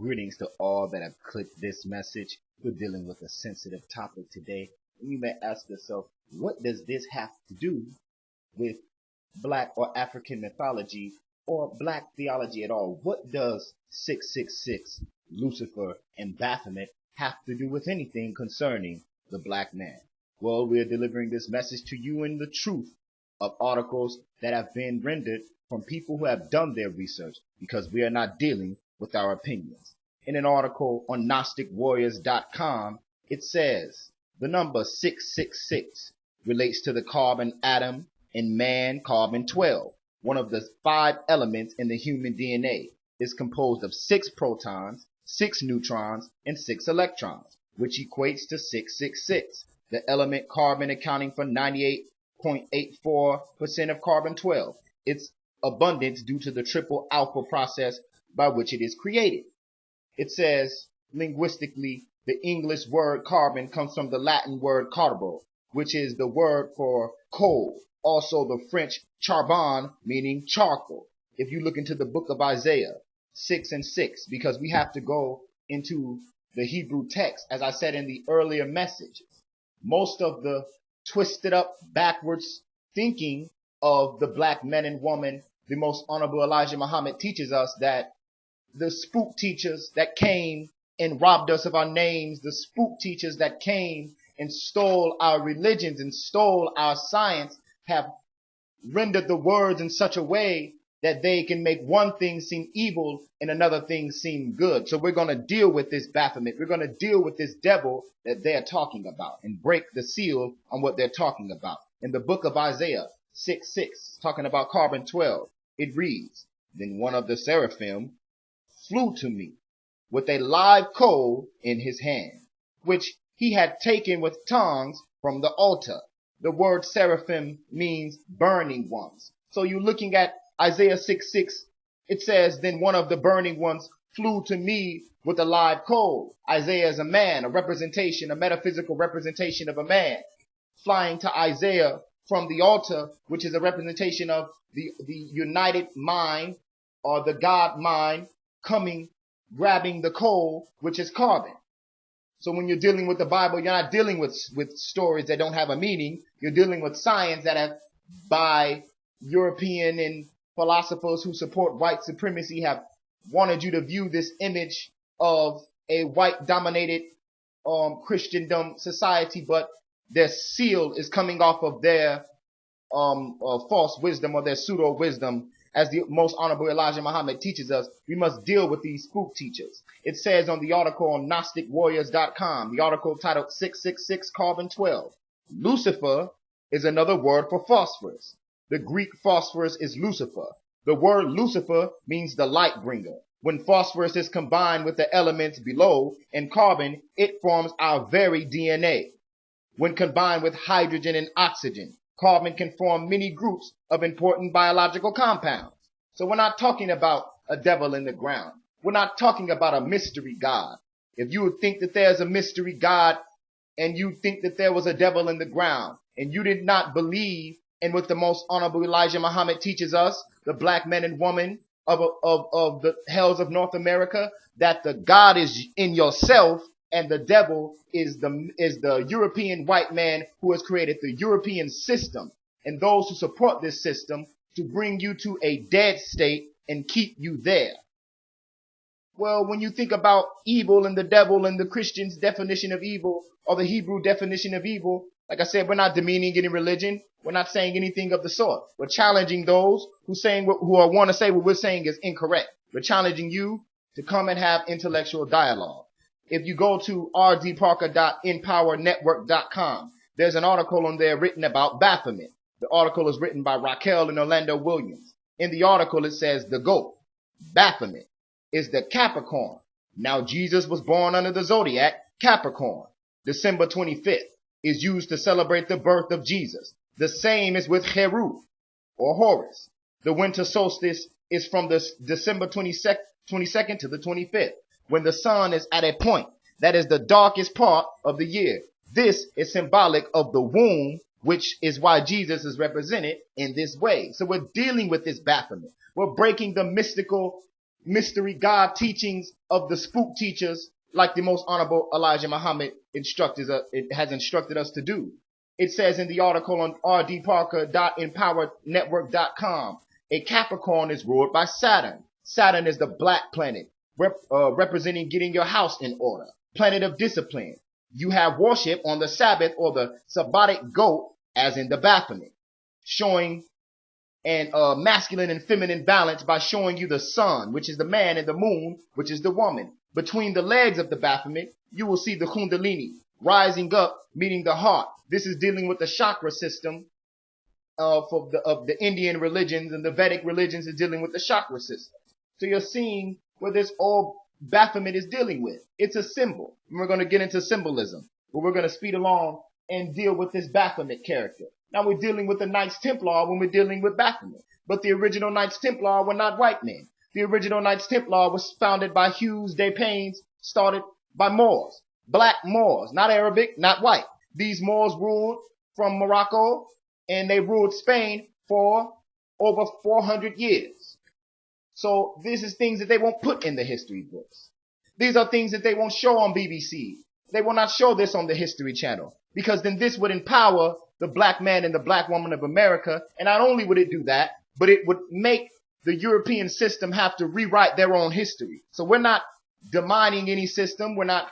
Greetings to all that have clicked this message. We're dealing with a sensitive topic today. And you may ask yourself, what does this have to do with black or African mythology or black theology at all? What does 666, Lucifer, and Baphomet have to do with anything concerning the black man? Well, we're delivering this message to you in the truth of articles that have been rendered from people who have done their research, because we are not dealing with our opinions. In an article on gnosticwarriors.com, it says the number 666 relates to the carbon atom in man, carbon 12. One of the 5 elements in the human DNA is composed of 6 protons, 6 neutrons, and 6 electrons, which equates to 666. The element carbon accounting for 98.84% of carbon 12. Its abundance due to the triple alpha process by which it is created. It says, linguistically, the English word carbon comes from the Latin word carbo, which is the word for coal. Also the French charbon, meaning charcoal. If you look into the book of Isaiah 6 and 6, because we have to go into the Hebrew text, as I said in the earlier message, most of the twisted up, backwards thinking of the black men and women, the most honorable Elijah Muhammad teaches us that the spook teachers that came and robbed us of our names, the spook teachers that came and stole our religions and stole our science, have rendered the words in such a way that they can make one thing seem evil and another thing seem good. So we're going to deal with this Baphomet. We're going to deal with this devil that they're talking about and break the seal on what they're talking about. In the book of Isaiah 6:6, talking about carbon 12, it reads, "Then one of the seraphim flew to me with a live coal in his hand, which he had taken with tongs from the altar." The word seraphim means burning ones. So you're looking at Isaiah 6:6. It says, "Then one of the burning ones flew to me with a live coal." Isaiah is a man, a representation, a metaphysical representation of a man flying to Isaiah from the altar, which is a representation of the united mind or the God mind coming, grabbing the coal, which is carbon. So when you're dealing with the Bible, you're not dealing with stories that don't have a meaning. You're dealing with science that have, by European and philosophers who support white supremacy, have wanted you to view this image of a white dominated Christendom society, but their seal is coming off of their false wisdom or their pseudo wisdom. As the most honorable Elijah Muhammad teaches us, we must deal with these spook teachers. It says on the article on gnosticwarriors.com, the article titled 666 carbon 12, Lucifer is another word for phosphorus. The Greek phosphorus is Lucifer. The word Lucifer means the light bringer. When phosphorus is combined with the elements below and carbon, it forms our very DNA. When combined with hydrogen and oxygen, carbon can form many groups of important biological compounds. So we're not talking about a devil in the ground. We're not talking about a mystery God. If you would think that there's a mystery God and you think that there was a devil in the ground and you did not believe in what the most honorable Elijah Muhammad teaches us, the black men and women of the hells of North America, that the God is in yourself, and the devil is the European white man who has created the European system and those who support this system to bring you to a dead state and keep you there. Well, when you think about evil and the devil and the Christian's definition of evil or the Hebrew definition of evil, like I said, we're not demeaning any religion. We're not saying anything of the sort. We're challenging those who want to say what we're saying is incorrect. We're challenging you to come and have intellectual dialogue. If you go to rdparker.empowernetwork.com, there's an article on there written about Baphomet. The article is written by Raquel and Orlando Williams. In the article, it says the goat, Baphomet, is the Capricorn. Now, Jesus was born under the zodiac Capricorn. December 25th is used to celebrate the birth of Jesus. The same is with Heru or Horus. The winter solstice is from the December 22nd to the 25th. When the sun is at a point that is the darkest part of the year. This is symbolic of the womb, which is why Jesus is represented in this way. So we're dealing with this Baphomet. We're breaking the mystical mystery God teachings of the spook teachers, like the most honorable Elijah Muhammad has instructed us to do. It says in the article on rdparker.empowerednetwork.com, a Capricorn is ruled by Saturn. Saturn is the black planet, representing getting your house in order, planet of discipline. You have worship on the Sabbath or the Sabbatic goat, as in the Baphomet, showing an masculine and feminine balance by showing you the sun, which is the man, and the moon, which is the woman. Between the legs of the Baphomet, you will see the Kundalini rising up, meeting the heart. This is dealing with the chakra system of the Indian religions, and the Vedic religions is dealing with the chakra system. So you're seeing what this all Baphomet is dealing with. It's a symbol. And we're going to get into symbolism, but we're going to speed along and deal with this Baphomet character. Now we're dealing with the Knights Templar when we're dealing with Baphomet. But the original Knights Templar were not white men. The original Knights Templar was founded by Hughes de Paynes, started by Moors. Black Moors, not Arabic, not white. These Moors ruled from Morocco, and they ruled Spain for over 400 years. So this is things that they won't put in the history books. These are things that they won't show on BBC. They will not show this on the History Channel, because then this would empower the black man and the black woman of America. And not only would it do that, but it would make the European system have to rewrite their own history. So we're not demining any system. We're not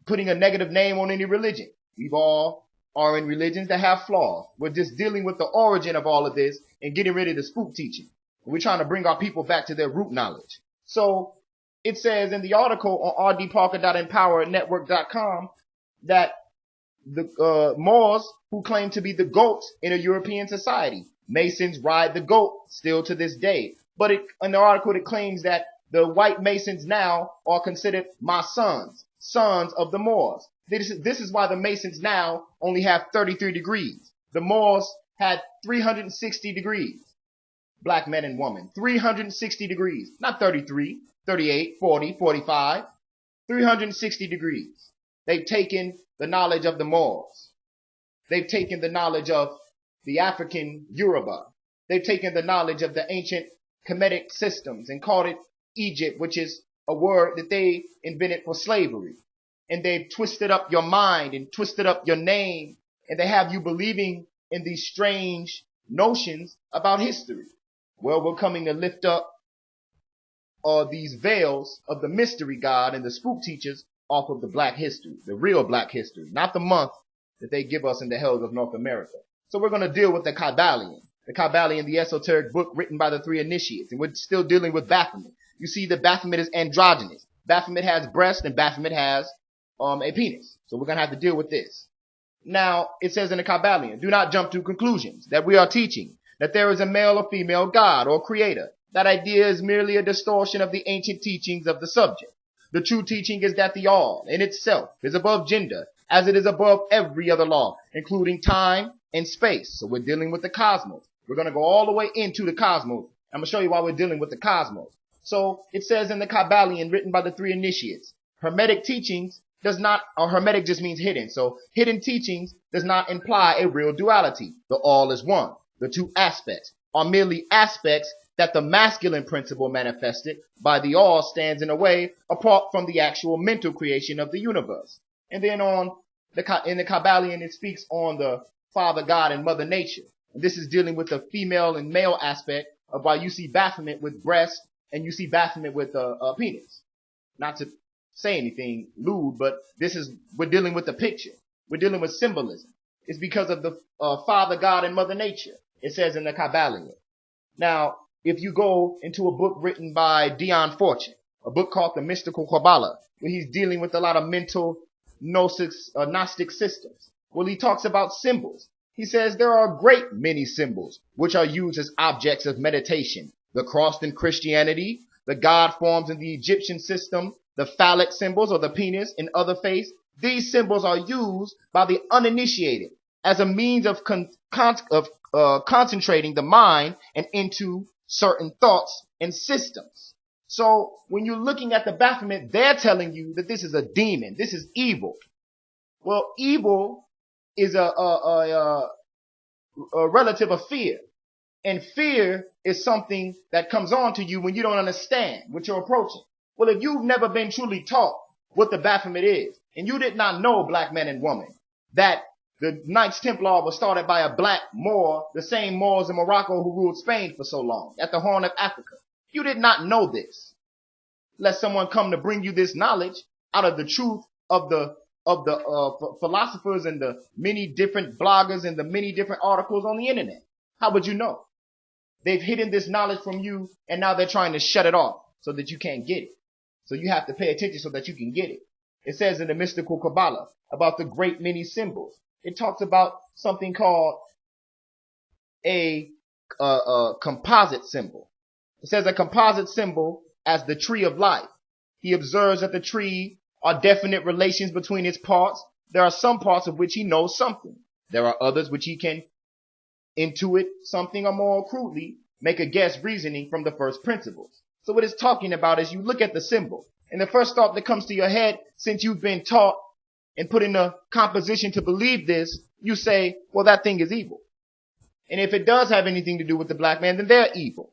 putting a negative name on any religion. We all are in religions that have flaws. We're just dealing with the origin of all of this and getting rid of the spook teaching. We're trying to bring our people back to their root knowledge. So it says in the article on rdparker.empowerednetwork.com that the Moors, who claim to be the goats in a European society, Masons ride the goat still to this day. But in the article, it claims that the white Masons now are considered Masons, sons of the Moors. This is why the Masons now only have 33 degrees. The Moors had 360 degrees. Black men and women, 360 degrees, not 33, 38, 40, 45, 360 degrees. They've taken the knowledge of the Moors. They've taken the knowledge of the African Yoruba. They've taken the knowledge of the ancient Kemetic systems and called it Egypt, which is a word that they invented for slavery. And they've twisted up your mind and twisted up your name, and they have you believing in these strange notions about history. Well, we're coming to lift up these veils of the mystery God and the spook teachers off of the black history, the real black history, not the month that they give us in the hells of North America. So we're going to deal with the Kabbalion, the esoteric book written by the three initiates, and we're still dealing with Baphomet. You see that Baphomet is androgynous. Baphomet has breast and Baphomet has a penis. So we're going to have to deal with this. Now, it says in the Kabbalion, do not jump to conclusions that we are teaching that there is a male or female God or creator. That idea is merely a distortion of the ancient teachings of the subject. The true teaching is that the all in itself is above gender, as it is above every other law, including time and space. So we're dealing with the cosmos. We're going to go all the way into the cosmos. I'm going to show you why we're dealing with the cosmos. So it says in the Kabbalion, written by the three initiates, Hermetic teachings does not, or Hermetic just means hidden. So hidden teachings does not imply a real duality. The all is one. The two aspects are merely aspects that the masculine principle manifested by the all stands in a way apart from the actual mental creation of the universe. And then in the Kabbalion, it speaks on the Father God and Mother Nature. And this is dealing with the female and male aspect of why you see Baphomet with breast and you see Baphomet with a penis. Not to say anything lewd, but we're dealing with the picture. We're dealing with symbolism. It's because of the Father God and Mother Nature. It says in the Kabbalion. Now, if you go into a book written by Dion Fortune, a book called The Mystical Kabbalah, where he's dealing with a lot of mental Gnostic systems, well, he talks about symbols. He says there are a great many symbols which are used as objects of meditation. The cross in Christianity, the God forms in the Egyptian system, the phallic symbols or the penis in other faiths. These symbols are used by the uninitiated as a means of concentrating the mind and into certain thoughts and systems. So when you're looking at the Baphomet, they're telling you that this is a demon. This is evil. Well, evil is a relative of fear. And fear is something that comes on to you when you don't understand what you're approaching. Well, if you've never been truly taught what the Baphomet is, and you did not know, black man and woman, that the Knights Templar was started by a black Moor, the same Moors in Morocco who ruled Spain for so long, at the Horn of Africa. You did not know this. Let someone come to bring you this knowledge out of the truth of the philosophers and the many different bloggers and the many different articles on the internet. How would you know? They've hidden this knowledge from you, and now they're trying to shut it off so that you can't get it. So you have to pay attention so that you can get it. It says in the mystical Kabbalah about the great many symbols. It talks about something called a composite symbol. It says a composite symbol as the tree of life. He observes that the tree are definite relations between its parts. There are some parts of which he knows something. There are others which he can intuit something, or more crudely, make a guess reasoning from the first principles. So what it's talking about is you look at the symbol, and the first thought that comes to your head, since you've been taught and put in a composition to believe this, you say, well, that thing is evil. And if it does have anything to do with the black man, then they're evil.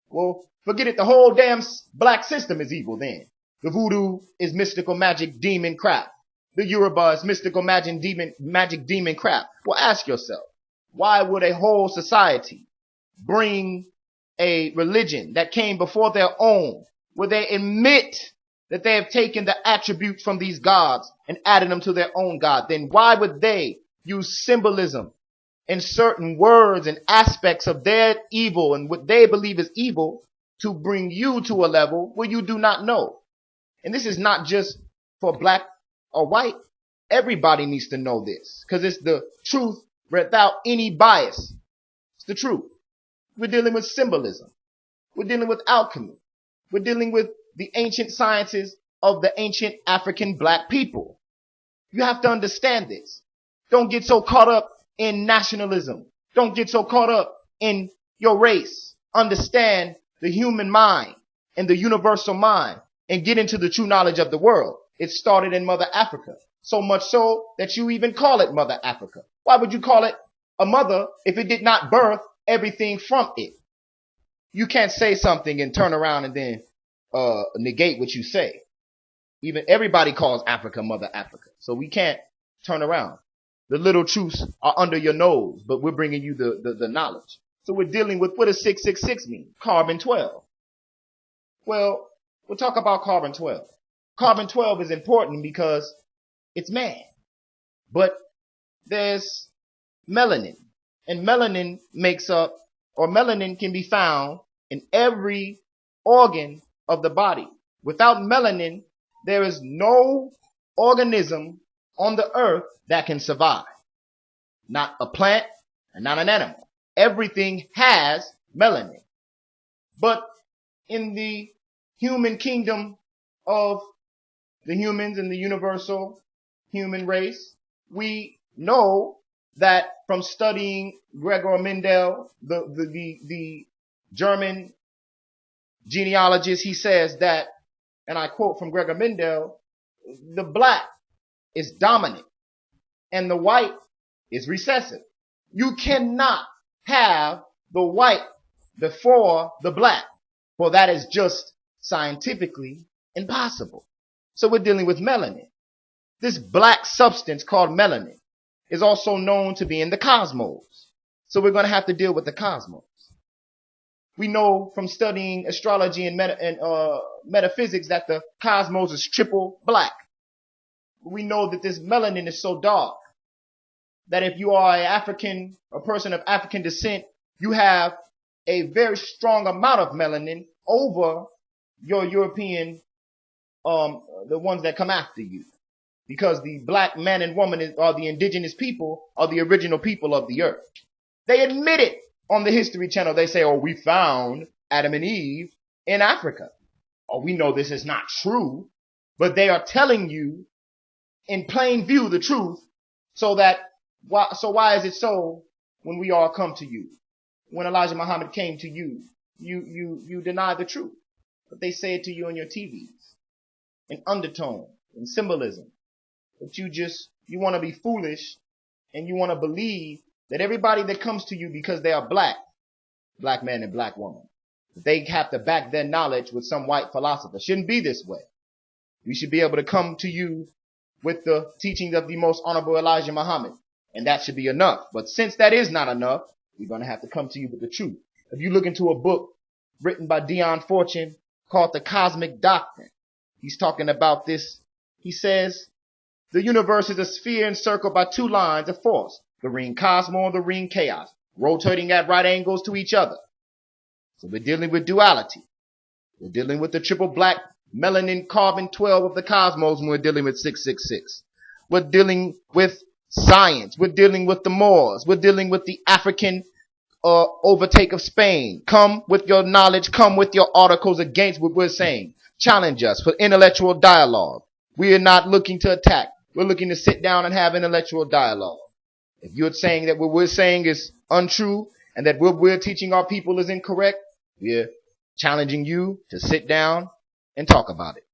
Well, forget it. The whole damn black system is evil then. The voodoo is mystical magic demon crap. The Yoruba is mystical magic demon crap. Well, ask yourself, why would a whole society bring a religion that came before their own, where they admit that they have taken the attributes from these gods and added them to their own God? Then why would they use symbolism and certain words and aspects of their evil and what they believe is evil to bring you to a level where you do not know? And this is not just for black or white. Everybody needs to know this, because it's the truth without any bias. It's the truth. We're dealing with symbolism. We're dealing with alchemy. We're dealing with the ancient sciences of the ancient African black people. You have to understand this. Don't get so caught up in nationalism. Don't get so caught up in your race. Understand the human mind and the universal mind and get into the true knowledge of the world. It started in Mother Africa. So much so that you even call it Mother Africa. Why would you call it a mother if it did not birth everything from it? You can't say something and turn around and then negate what you say. Even everybody calls Africa Mother Africa. So we can't turn around. The little truths are under your nose, but we're bringing you the knowledge. So we're dealing with, what does 666 mean? Carbon 12. Well, we'll talk about carbon 12. Carbon 12 is important because it's man. But there's melanin. And melanin makes up, or melanin can be found in every organ of the body. Without melanin, there is no organism on the earth that can survive. Not a plant and not an animal. Everything has melanin. But in the human kingdom of the humans and the universal human race, we know that from studying Gregor Mendel, the German genealogist, he says that, and I quote from Gregor Mendel, the black is dominant and the white is recessive. You cannot have the white before the black, for that is just scientifically impossible. So we're dealing with melanin. This black substance called melanin is also known to be in the cosmos. So we're going to have to deal with the cosmos. We know from studying astrology and metaphysics that the cosmos is triple black. We know that this melanin is so dark that if you are a person of African descent, you have a very strong amount of melanin over your European, the ones that come after you. Because the black man and woman are the indigenous people, are the original people of the earth. They admit it on the History Channel. They say, oh, we found Adam and Eve in Africa. Oh, we know this is not true, but they are telling you in plain view the truth, so why is it so when we all come to you? When Elijah Muhammad came to you, you deny the truth. But they say it to you on your TVs, in undertone, in symbolism. But you want to be foolish and you want to believe that everybody that comes to you because they are black, black man and black woman. They have to back their knowledge with some white philosopher. Shouldn't be this way. We should be able to come to you with the teachings of the most honorable Elijah Muhammad, and that should be enough. But since that is not enough, we're going to have to come to you with the truth. If you look into a book written by Dion Fortune called The Cosmic Doctrine, he's talking about this. He says, the universe is a sphere encircled by two lines of force, the ring cosmos and the ring chaos, rotating at right angles to each other. So we're dealing with duality. We're dealing with the triple black melanin carbon 12 of the cosmos when we're dealing with 666. We're dealing with science. We're dealing with the Moors. We're dealing with the African overtake of Spain. Come with your knowledge. Come with your articles against what we're saying. Challenge us for intellectual dialogue. We are not looking to attack. We're looking to sit down and have intellectual dialogue. If you're saying that what we're saying is untrue and that what we're teaching our people is incorrect, we're challenging you to sit down and talk about it.